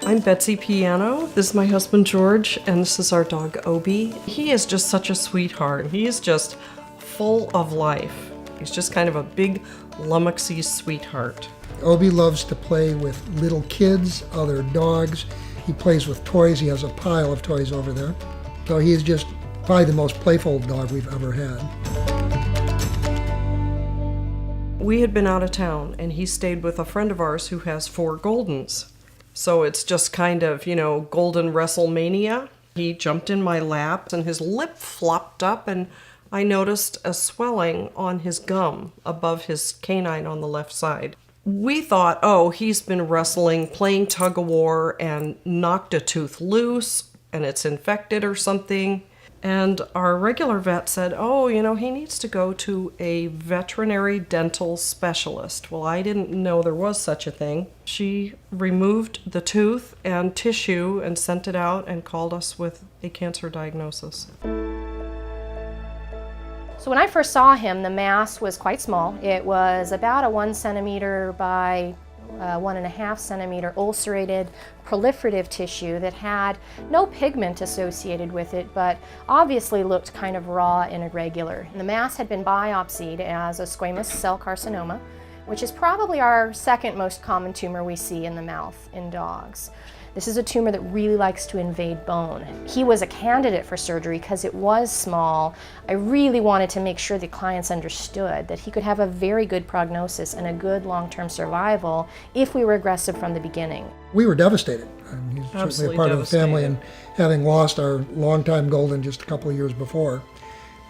I'm Betsy Piano. This is my husband George, and this is our dog Obie. He is just such a sweetheart. He is just full of life. He's just kind of a big, lummoxy sweetheart. Obie loves to play with little kids, other dogs. He plays with toys. He has a pile of toys over there. So he is just probably the most playful dog we've ever had. We had been out of town, and he stayed with a friend of ours who has 4 Goldens. So it's just kind of, Golden WrestleMania. He jumped in my lap, and his lip flopped up, and I noticed a swelling on his gum above his canine on the left side. We thought, oh, he's been wrestling, playing tug-of-war, and knocked a tooth loose, and it's infected or something. And our regular vet said, oh, he needs to go to a veterinary dental specialist. Well, I didn't know there was such a thing. She removed the tooth and tissue and sent it out and called us with a cancer diagnosis. So when I first saw him, the mass was quite small. It was about a 1 centimeter by 1.5 centimeter ulcerated proliferative tissue that had no pigment associated with it, but obviously looked kind of raw and irregular. And the mass had been biopsied as a squamous cell carcinoma, which is probably our second most common tumor we see in the mouth in dogs. This is a tumor that really likes to invade bone. He was a candidate for surgery because it was small. I really wanted to make sure the clients understood that he could have a very good prognosis and a good long-term survival if we were aggressive from the beginning. We were devastated. He's certainly a part of the family, and having lost our longtime Golden just a couple of years before,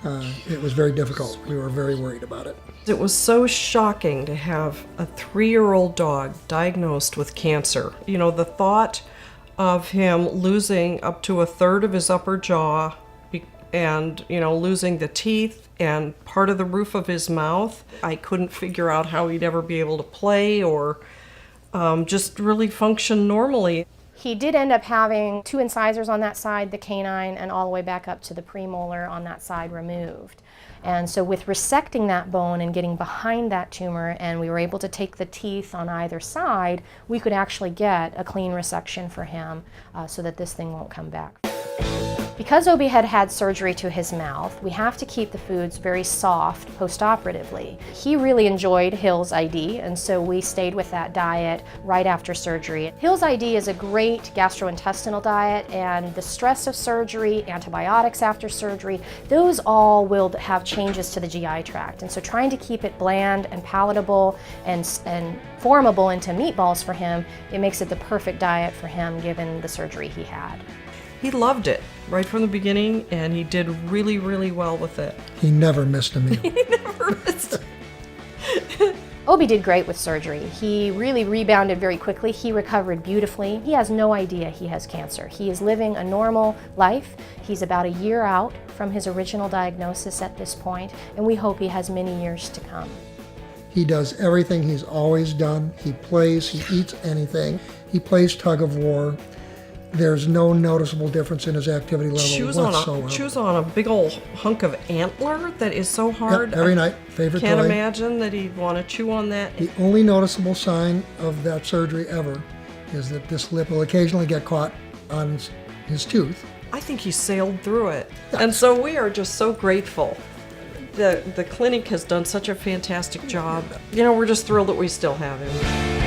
it was very difficult. We were very worried about it. It was so shocking to have a 3-year-old dog diagnosed with cancer. The thought of him losing up to a third of his upper jaw and, losing the teeth and part of the roof of his mouth. I couldn't figure out how he'd ever be able to play or just really function normally. He did end up having 2 incisors on that side, the canine, and all the way back up to the premolar on that side removed. And so with resecting that bone and getting behind that tumor, and we were able to take the teeth on either side, we could actually get a clean resection for him so that this thing won't come back. Because Obie had had surgery to his mouth, we have to keep the foods very soft post-operatively. He really enjoyed Hill's ID, and so we stayed with that diet right after surgery. Hill's ID is a great gastrointestinal diet, and the stress of surgery, antibiotics after surgery, those all will have changes to the GI tract. And so trying to keep it bland and palatable and formable into meatballs for him, it makes it the perfect diet for him given the surgery he had. He loved it right from the beginning, and he did really, really well with it. He never missed a meal. He never missed. Obie did great with surgery. He really rebounded very quickly. He recovered beautifully. He has no idea he has cancer. He is living a normal life. He's about a year out from his original diagnosis at this point, and we hope he has many years to come. He does everything he's always done. He plays, he eats anything. He plays tug-of-war. There's no noticeable difference in his activity level whatsoever. Chews on a big old hunk of antler that is so hard. Yep, every night, favorite Can't toy. imagine that he'd want to chew on that. The only noticeable sign of that surgery ever is that this lip will occasionally get caught on his tooth. I think he sailed through it. And so we are just so grateful. The clinic has done such a fantastic job. We're just thrilled that we still have him.